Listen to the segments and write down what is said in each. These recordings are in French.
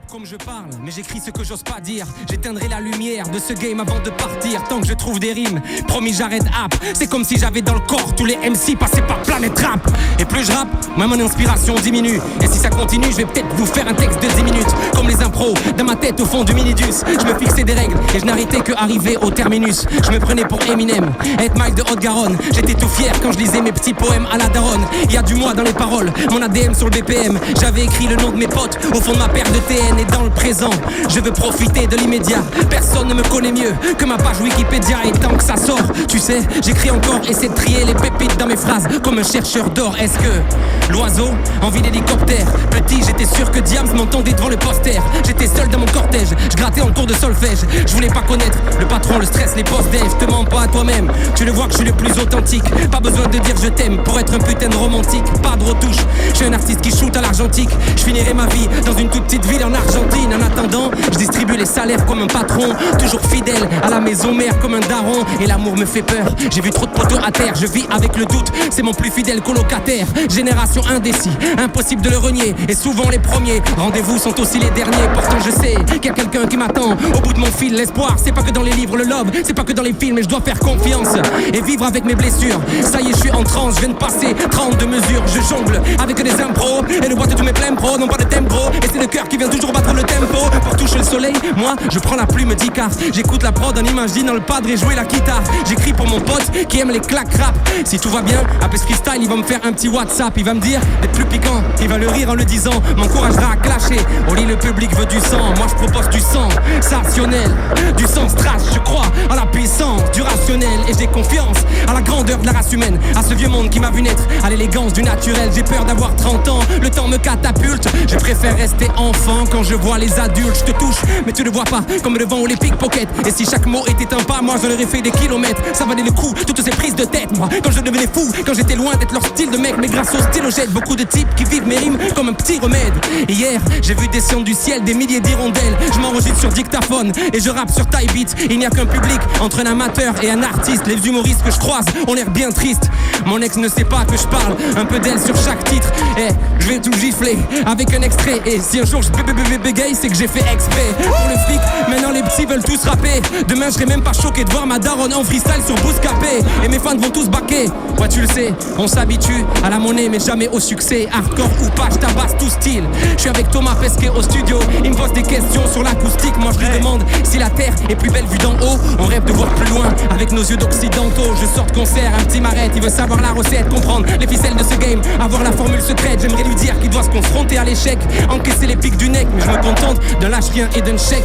Comme je parle, mais j'écris ce que j'ose pas dire. J'éteindrai la lumière de ce game avant de partir. Tant que je trouve des rimes, promis j'arrête app. C'est comme si j'avais dans le corps tous les MC passés par Planète Rap. Et plus je rappe, moins mon inspiration diminue. Et si ça continue, je vais peut-être vous faire un texte de 10 minutes. Comme les impros, dans ma tête au fond du minidus. Je me fixais des règles et je n'arrêtais que arriver au terminus. Je me prenais pour Eminem, 8 Mile de Haute-Garonne. J'étais tout fier quand je lisais mes petits poèmes à la daronne. Y a du moi dans les paroles, mon ADM sur le BPM. J'avais écrit le nom de mes potes au fond de ma paire de TN. Et dans le présent, je veux profiter de l'immédiat. Personne ne me connaît mieux que ma page Wikipédia. Et tant que ça sort, tu sais, j'écris encore. Essaie de trier les pépites dans mes phrases comme un chercheur d'or. Est-ce que l'oiseau envie d'hélicoptère? Petit, j'étais sûr que Diams m'entendait devant le poster. J'étais seul dans mon cortège, je grattais en cours de solfège. Je voulais pas connaître le patron, le stress, les post-déj. Je te mens pas à toi-même, tu le vois que je suis le plus authentique. Pas besoin de dire je t'aime pour être un putain de romantique. Pas de retouche, je suis un artiste qui shoot à l'argentique. Je finirai ma vie dans une toute petite ville en Argentine. En attendant, je distribue les salaires comme un patron. Toujours fidèle à la maison mère comme un daron. Et l'amour me fait peur, j'ai vu trop de poteaux à terre. Je vis avec le doute, c'est mon plus fidèle colocataire. Génération indécis, impossible de le renier. Et souvent les premiers rendez-vous sont aussi les derniers. Pourtant je sais qu'il y a quelqu'un qui m'attend au bout de mon fil. L'espoir, c'est pas que dans les livres, le love, c'est pas que dans les films. Et je dois faire confiance et vivre avec mes blessures. Ça y est, je suis en transe, je viens de passer 32 mesures. Je jongle avec des impros et le boîte de tous mes pleins pros. Non pas de tempo, et c'est le cœur qui vient toujours battre le tempo. Pour toucher le soleil, moi je prends la plume d'Icar. J'écoute la prod en imaginant le padre et jouer la guitare. J'écris pour mon pote qui aime les claques rap. Si tout va bien, après ce freestyle, il va me faire un petit WhatsApp. Il va me dire d'être plus piquant, il va le rire en le disant. M'encouragera à clasher, au lit le public veut du sang. Moi je propose du sang sensationnel, du sang strash. Je crois à la puissance du rationnel. Et j'ai confiance à la grandeur de la race humaine. À ce vieux monde qui m'a vu naître, à l'élégance du naturel. J'ai peur d'avoir 30 ans, le temps me catapulte. Je préfère rester enfant quand je vois les adultes. Je te touche, mais tu ne vois pas, comme le vent ou les pickpockets. Et si chaque mot était un pas, moi j'en aurais fait des kilomètres. Ça valait le coup, toutes ces prises de tête. Moi, quand je devenais fou, quand j'étais loin d'être leur style de mec. Mais grâce au stylo, j'aide beaucoup de types qui vivent mes rimes comme un petit remède. Hier, j'ai vu descendre du ciel des milliers d'hirondelles. Je m'enregistre sur dictaphone et je rappe sur taille beat. Il n'y a qu'un public entre un amateur et un artiste. Les humoristes que je croise ont l'air bien tristes. Mon ex ne sait pas que je parle un peu d'elle sur chaque titre. Et je vais tout gifler avec un extrait. Et si un jour je bégaye, c'est que j'ai fait exprès. Pour le fric, maintenant les petits veulent tous rapper. Demain je serai même pas choqué de voir ma daronne en freestyle sur Bouscapé. Et mes fans vont tous baquer. Ouais tu le sais, on s'habitue à la monnaie mais jamais au succès. Hardcore ou pas, je tabasse tout style. Je suis avec Thomas Pesquet au studio. Il me pose des questions sur l'acoustique. Moi je lui demande si la terre est plus belle vue d'en haut. On rêve de voir plus loin avec nos yeux d'occidentaux. Je sors de concert, un petit m'arrête. Il veut savoir la recette, comprendre les ficelles de ce game, avoir la formule secrète. J'aimerais lui dire qu'il doit se confronter à l'échec, encaisser les pics du neck. Mais je me contente d'un lâche-rien et d'un chèque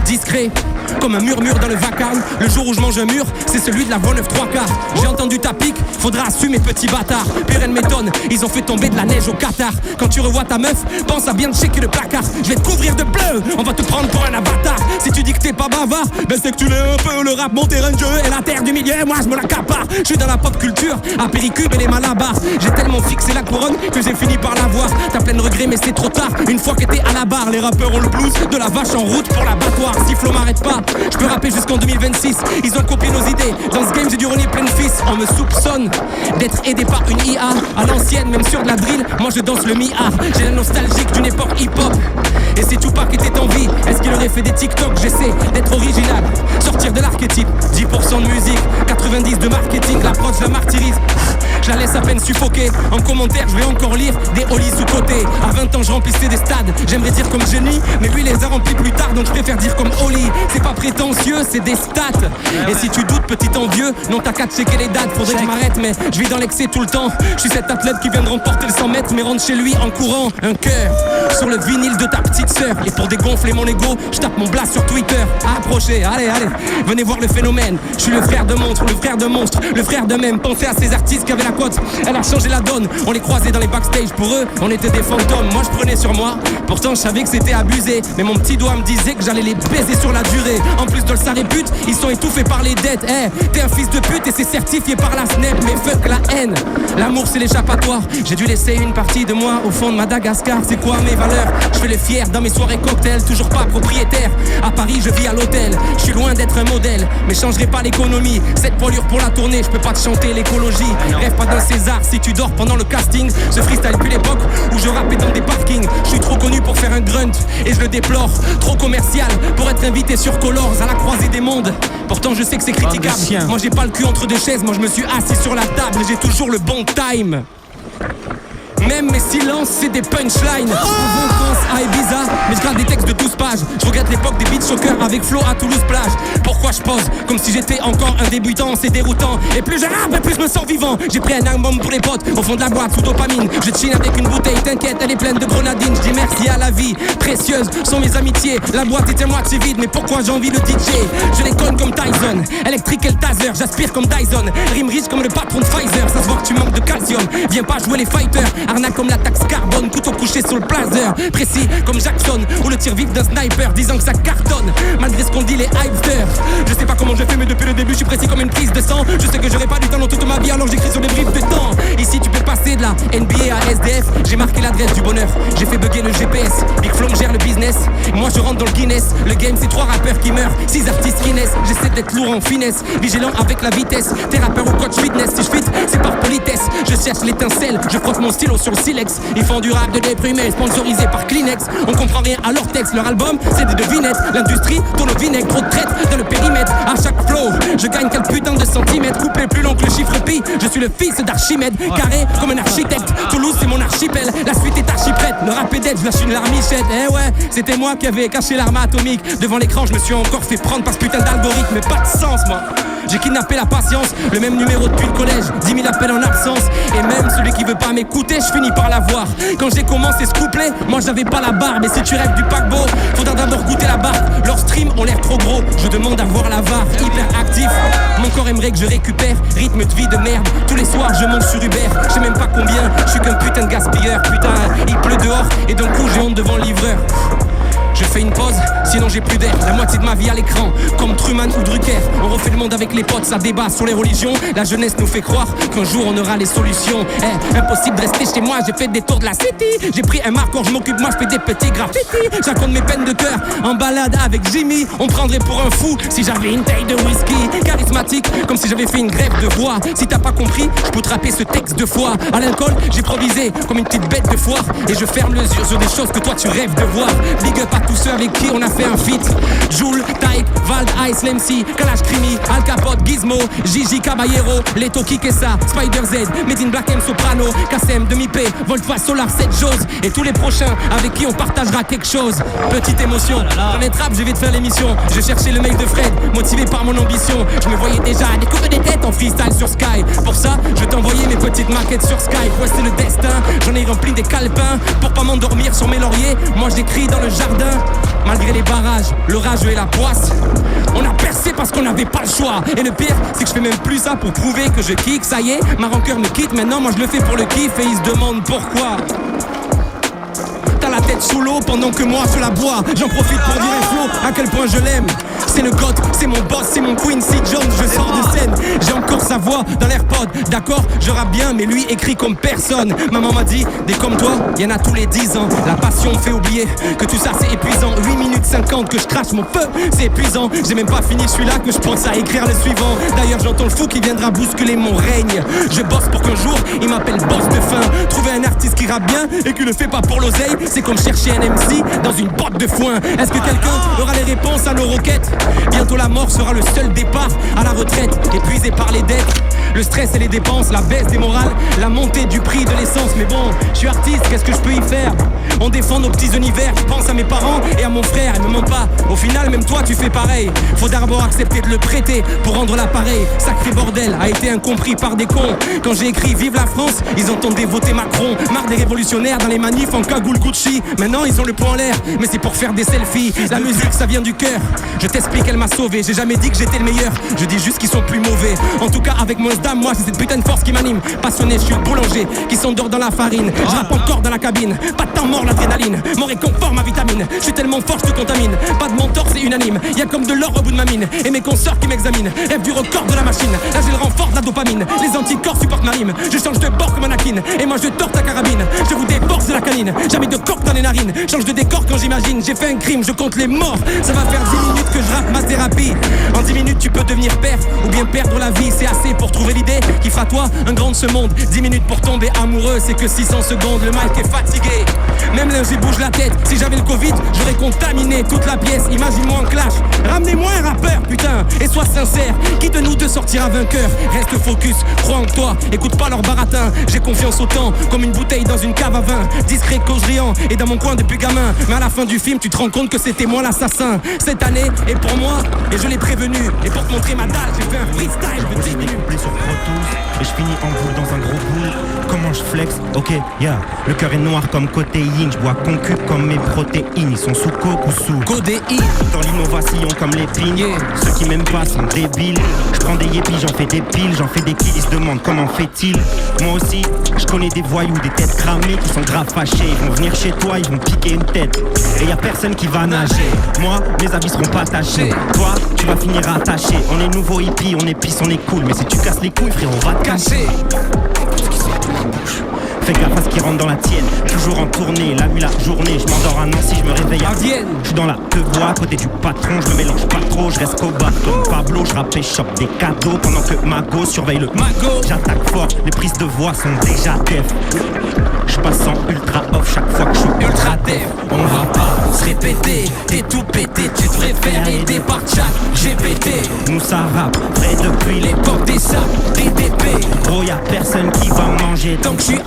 discret, comme un murmure dans le vacarme. Le jour où je mange un mur, c'est celui de la voie 9 3/4. J'ai entendu ta pique, faudra assumer petit bâtard. Pire elle m'étonne, ils ont fait tomber de la neige au Qatar. Quand tu revois ta meuf, pense à bien checker le placard. Je vais te couvrir de bleu, on va te prendre pour un avatar. Si tu dis que t'es pas bavard, ben c'est que tu l'es un peu. Le rap, mon terrain de jeu et la terre du milieu, moi je me l'accapare. Je suis dans la pop culture, à Péricube et les Malabars. J'ai tellement fixé la couronne que j'ai fini par l'avoir. T'as plein de regrets mais c'est trop tard, une fois que t'es à la barre. Les rappeurs ont le blues de la vache en route pour l'abattoir. Si Flo m'arrête pas, je peux rapper jusqu'en 2026. Ils ont copié nos idées, dans ce game j'ai du renier plein de fils. On me soupçonne d'être aidé par une IA. À l'ancienne, même sur de la drill, moi je danse le mi-art. J'ai la nostalgique d'une époque hip-hop. Et si Tupac était en vie, est-ce qu'il aurait fait des TikTok? J'essaie d'être original, sortir de l'archétype. 10% de musique, 90% de marketing. La prod je la martyrise, je la laisse à peine suffoquer. En commentaire je vais encore lire des hollies sous-côté. À 20 ans je remplissais des stades, j'aimerais dire comme génie, mais lui les a remplis plus tard, donc je préfère dire comme Oli. C'est pas prétentieux, c'est des stats. Et si tu doutes petit envieux, non t'as qu'à checker les dates. Faudrait que je m'arrête mais je vis dans l'excès tout le temps. Je suis cet athlète qui vient de remporter le 100 mètres mais rentre chez lui en courant. Un cœur sur le vinyle de ta petite sœur. Et pour dégonfler mon ego, je tape mon blast sur Twitter. Approchez, allez, venez voir le phénomène. Je suis le frère de monstre, le frère de monstre, le frère de même. Pensez à ces artistes qui avaient la cote, elle a changé la donne. On les croisait dans les backstage, pour eux, on était des fantômes. Moi je prenais sur moi, pourtant je savais que c'était abusé. Mais mon petit doigt me disait que j'allais les baiser sur la durée. En plus de sa répute, ils sont étouffés par les dettes. T'es un fils de pute et c'est certifié par la SNEP. Mais fuck la haine, l'amour c'est l'échappatoire. J'ai dû laisser une partie de moi au fond de Madagascar. C'est quoi mes valeurs? Je fais le fier dans mes soirées cocktails. Toujours pas propriétaire, à Paris je vis à l'hôtel. Je suis loin d'être un modèle, mais changerai pas l'économie. Cette poilure pour la tournée, je peux pas te chanter l'écologie. Rêve pas d'un César si tu dors pendant le casting. Ce freestyle puis l'époque où je rappais dans des parkings. Je suis trop connu pour faire un grunt et je le déplore. Trop commercial pour être invité sur Colors à la croisée des mondes. Pourtant je sais que c'est critiquable. Moi j'ai pas le cul entre deux chaises. Moi je me suis assis sur la table et j'ai toujours le bon time. Même mes silences, c'est des punchlines. On pense à Ibiza, mais je garde des textes de 12 pages. Je regrette l'époque des beats shockers avec Flo à Toulouse plage. Pourquoi je pose comme si j'étais encore un débutant? C'est déroutant. Et plus je rappe, et plus je me sens vivant. J'ai pris un album pour les potes, au fond de la boîte sous dopamine. Je chine avec une bouteille, t'inquiète, elle est pleine de grenadine. Je dis merci à la vie, précieuse sont mes amitiés. La boîte était moitié vide, mais pourquoi j'envie le DJ? Je les conne comme Tyson, électrique et le taser. J'aspire comme Dyson, rime riche comme le patron de Pfizer. Ça se voit que tu manques de calcium, viens pas jouer les fighters. Arnaque comme la taxe carbone, couteau couché sur le blazer. Précis comme Jackson, ou le tir vif d'un sniper, disant que ça cartonne, malgré ce qu'on dit les hypesters. Je sais pas comment je fais, mais depuis le début je suis précis comme une prise de sang. Je sais que j'aurai pas du temps dans toute ma vie, alors j'écris sur des briefs de temps. Ici tu peux passer de la NBA à SDF. J'ai marqué l'adresse du bonheur, j'ai fait bugger le GPS. Big Flom gère le business, moi je rentre dans le Guinness. Le game c'est 3 rappeurs qui meurent, 6 artistes qui naissent. J'essaie d'être lourd en finesse, vigilant avec la vitesse. T'es rappeur ou coach fitness, si je fit c'est par politesse. Je cherche l'étincelle, je frotte mon stylo sur le silex. Ils font du rap de déprimé, sponsorisé par Kleenex. On comprend rien à leur texte, leur album c'est des devinettes. L'industrie tourne au vinaigre, trop de traite dans le périmètre. À chaque flow, je gagne quelques putains de centimètres. Couplet plus long que le chiffre pi, je suis le fils d'Archimède. Carré comme un architecte, Toulouse c'est mon archipel. La suite est archi prête, le rap est dead, je lâche une larmichette. Eh ouais, c'était moi qui avais caché l'arme atomique. Devant l'écran je me suis encore fait prendre par ce putain d'algorithme. Mais pas de sens moi. J'ai kidnappé la patience, le même numéro depuis le collège, 10 000 appels en absence. Et même celui qui veut pas m'écouter, je finis par l'avoir. Quand j'ai commencé ce couplet, moi j'avais pas la barbe. Et si tu rêves du paquebot, faudra d'abord goûter la barbe. Leurs streams ont l'air trop gros, je demande à voir la VAR. Hyper actif, mon corps aimerait que je récupère. Rythme de vie de merde, tous les soirs je monte sur Uber. Je sais même pas combien, je suis qu'un putain de gaspilleur. Putain, il pleut dehors et d'un coup j'ai honte devant le livreur. Je fais une pause, sinon j'ai plus d'air. La moitié de ma vie à l'écran, comme Truman ou Drucker. On refait le monde avec les potes, ça débat sur les religions. La jeunesse nous fait croire qu'un jour on aura les solutions. Impossible de rester chez moi, j'ai fait des tours de la city. J'ai pris un marqueur, je m'occupe, moi je fais des petits graffitis. J'accorde mes peines de cœur, en balade avec Jimmy. On prendrait pour un fou si j'avais une taille de whisky. Charismatique, comme si j'avais fait une grève de voix. Si t'as pas compris, je peux te rapper ce texte de foi. À l'alcool, j'ai improvisé comme une petite bête de foire. Et je ferme les yeux sur des choses que toi tu rêves de voir. Big up à tous ceux avec qui on a fait un feat. Joule, Tyke, Vald, Ice, Lemcy, Kalash Krimi, Al Capote, Gizmo, Gigi Caballero, Leto Kikessa, Spider Z, Made in Black M Soprano, Kassem, Demi-P, Voltfa, Solar, 7 Jose. Et tous les prochains avec qui on partagera quelque chose. Petite émotion, dans les trappes je vais te faire l'émission. Je cherchais le mec de Fred, motivé par mon ambition. Je me voyais déjà découvrir des têtes en freestyle sur Sky. Pour ça, je t'envoyais mes petites maquettes sur Skype. Ouais c'est le destin, j'en ai rempli des calepins. Pour pas m'endormir sur mes lauriers, moi j'écris dans le jardin. Malgré les barrages, l'orage et la poisse, on a percé parce qu'on n'avait pas le choix. Et le pire, c'est que je fais même plus ça pour prouver que je kick. Ça y est, ma rancœur me quitte, maintenant moi je le fais pour le kiff. Et ils se demandent pourquoi. T'as la tête sous l'eau pendant que moi je la bois. J'en profite pour dire Flo à quel point je l'aime. C'est le God, c'est mon boss, c'est mon Quincy Jones. Je sors de scène, j'ai encore sa voix dans l'AirPod. D'accord, je rappe bien, mais lui écrit comme personne. Maman m'a dit, des comme toi, y'en a tous les 10 ans. La passion me fait oublier que tout ça c'est épuisant. 8 minutes 50 que je crache mon feu, c'est épuisant. J'ai même pas fini celui-là que je pense à écrire le suivant. D'ailleurs j'entends le fou qui viendra bousculer mon règne. Je bosse pour qu'un jour, il m'appelle boss de fin. Trouver un artiste qui rappe bien et qui le fait pas pour l'oseille, c'est comme chercher un MC dans une botte de foin. Est-ce que quelqu'un aura les réponses à nos requêtes? Bientôt la mort sera le seul départ à la retraite. Épuisé par les dettes, le stress et les dépenses, la baisse des morales, la montée du prix de l'essence. Mais bon, je suis artiste, qu'est-ce que je peux y faire? On défend nos petits univers, je pense à mes parents et à mon frère. Et me mens pas, au final même toi tu fais pareil. Faut d'abord accepter de le prêter pour rendre l'appareil. Sacré bordel a été incompris par des cons. Quand j'ai écrit Vive la France, ils entendaient voter Macron. Marre des révolutionnaires dans les manifs en cagoule Gucci. Maintenant ils ont le poing en l'air, mais c'est pour faire des selfies. La musique ça vient du cœur, je t'explique elle m'a sauvé. J'ai jamais dit que j'étais le meilleur, je dis juste qu'ils sont plus mauvais. En tout cas avec mon dame, moi c'est cette putain de force qui m'anime. Passionné, je suis le boulanger qui s'endort dans la farine. Je rappe encore dans la cabine, pas de temps mort l'adrénaline. Mon réconfort, ma vitamine, je suis tellement fort je te contamine. Pas de mentor c'est unanime, y'a comme de l'or au bout de ma mine. Et mes consorts qui m'examinent, rêve du record de la machine. Là j'ai le renfort de la dopamine, les anticorps supportent ma rime. Je change de bord comme Anakin, et moi je tords ta carabine. Je vous déforce la canine, jamais de corps dans les narines. Change de décor quand j'imagine, j'ai fait un crime, je compte les morts. Ça va faire 10 minutes que je rappe ma thérapie. En 10 minutes tu peux devenir père ou bien perdre la vie. C'est assez pour trouver l'idée qui fera toi un grand de ce monde. 10 minutes pour tomber amoureux, c'est que 600 secondes. Le mic est fatigué, même là j'y bouge la tête. Si j'avais le Covid, j'aurais contaminé toute la pièce. Imagine-moi en clash, ramenez-moi un rappeur, putain, et sois sincère. Qui de nous deux sortira vainqueur? Reste focus, crois en toi, écoute pas leur baratin. J'ai confiance au temps, comme une bouteille dans une cave à vin. Discret, cause riant, et dans mon coin depuis gamin. Mais à la fin du film, tu te rends compte que c'était moi l'assassin. Cette année est pour moi, et je l'ai prévenu. Et pour te montrer ma dalle, j'ai fait un freestyle de 10 minutes. Sur Pro Tools, et je finis en boule dans un gros boule. Comment je flex? Ok, yeah. Le cœur est noir comme codéine. Je bois concu comme mes protéines. Ils sont sous coke ou sous codéine. Dans l'innovation comme les pignes. Ceux qui m'aiment pas sont débiles. Je prends des yépis, j'en fais des piles. J'en fais des kills, ils se demandent comment fait-il. Moi aussi, je connais des voyous, des têtes cramées qui sont grave fâchés. Ils vont venir chez toi, ils vont piquer une tête. Et y a personne qui va nager. Moi, mes habits seront pas tachés. Toi, tu vas finir attaché. On est nouveau hippie, on est pisse, on est cool. Mais si tu casses les couilles, frère, on va te cacher. Fais gaffe à ce qui rentre dans la tienne. Toujours en tournée, la nuit, la journée. Je m'endors à Nancy, je me réveille à Vienne. Je suis dans la bois à côté du patron. Je me mélange pas trop, je reste qu'au bar comme Pablo. Je rappe et chope des cadeaux pendant que Mago surveille le Mago. J'attaque fort, les prises de voix sont déjà def. Je passe en ultra off chaque fois que je suis ultra def. On va pas se répéter, t'es tout pété. Tu devrais faire aider par chat GPT. Nous ça rappe, vrai depuis l'époque des saps, DDP. Gros y'a personne qui va manger tant que je suis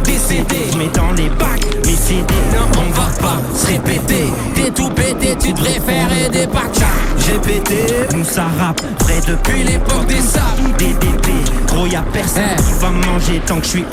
décédé. Je mets dans les bacs mes CD. Non, on va pas se répéter, t'es tout pété. Tu devrais faire aider par chat GPT. Nous ça rappe, vrai depuis l'époque des saps, DDP. Gros y'a personne qui va manger tant que je suis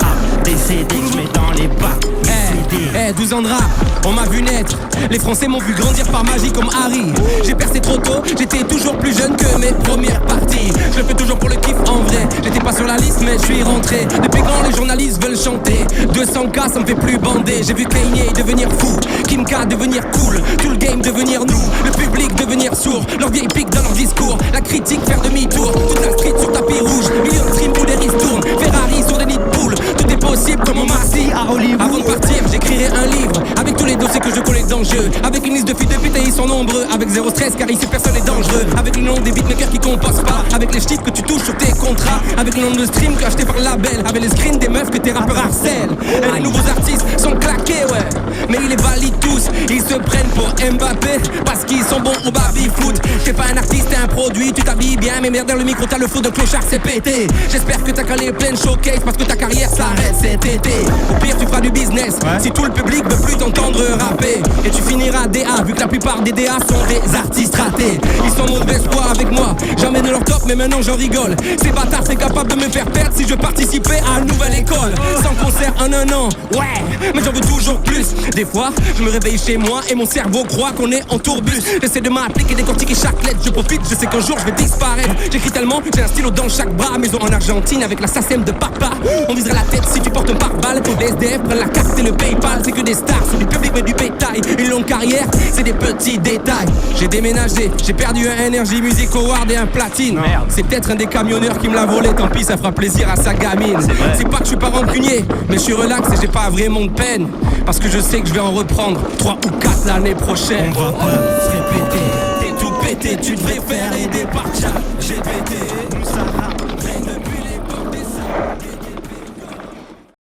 décédé. Je mets dans les bacs mes CD. 12 ans de rap, on m'a vu naître. Les Français m'ont vu grandir par magie comme Harry. J'ai percé trop tôt, j'étais toujours plus jeune que mes premières parties. Je le fais toujours pour le kiff en vrai. J'étais pas sur la liste mais je suis rentré. Depuis quand les journalistes veulent chanter 200K ça me fait plus bander. J'ai vu Kanye devenir fou, Kim K devenir cool, tout le game devenir nous, le public devenir sourd. Leur vieille pique dans leur discours, la critique faire demi-tour. Toute la street sur tapis rouge, millions de streams où les risques tournent. Ferrari sur des nids de poules, tout est possible comme au Marcy à Hollywood. Avant de partir j'écrirai un livre avec tous les dossiers que je connais dans le jeu. Avec une liste de filles de pute et ils sont nombreux. Avec zéro stress car ici personne n'est dangereux. Avec le nom des beatmakers qui composent pas. Avec les chiffres que tu touches sur tes contrats. Avec le nombre de streams que acheté par le label. Avec les screens des meufs que tes rappeurs harcèlent. Et les nouveaux artistes sont claqués ouais. Mais ils les valident tous. Ils se prennent pour Mbappé parce qu'ils sont bons au baby-foot. T'es pas un artiste, t'es un produit. Tu t'habilles bien mais merde le micro t'as le flow de clochard c'est pété. J'espère que t'as calé plein de showcase parce que ta carrière s'arrête cet été. Au pire tu feras du business si tout le public veut plus t'entendre rapper. Et tu finiras DA vu que la plupart des DA sont des artistes ratés. Ils sont mauvais espoir avec moi, jamais de leur top mais maintenant j'en rigole. Ces bâtards c'est capable de me faire perdre si je participais à une nouvelle école. Sans concert en un an, ouais, mais j'en veux toujours plus. Des fois je me réveille chez moi et mon cerveau croit qu'on est en tourbus. J'essaie de m'appliquer, décortiquer chaque lettre. Je profite, je sais qu'un jour je vais disparaître. J'écris tellement, j'ai un stylo dans chaque bras. Maison en Argentine avec la SACEM de papa. On viserait la tête si tu portes un pare-balles. Les SDF prennent la carte et le Paypal. C'est que des stars, c'est du public mais du bétail. Une longue carrière, c'est des petits détails. J'ai déménagé, j'ai perdu un Energy Music Award et un platine. C'est peut-être un des camionneurs qui me l'a volé. Tant pis, ça fera plaisir à sa gamine. C'est pas que je suis pas rancunier, mais je suis relax et j'ai pas vraiment de peine. Parce que je sais que je vais en reprendre 3 ou 4 l'année prochaine. On va pas se répéter. T'es tout pété, tu devrais faire aider par chat GPT. Nous ça rappe.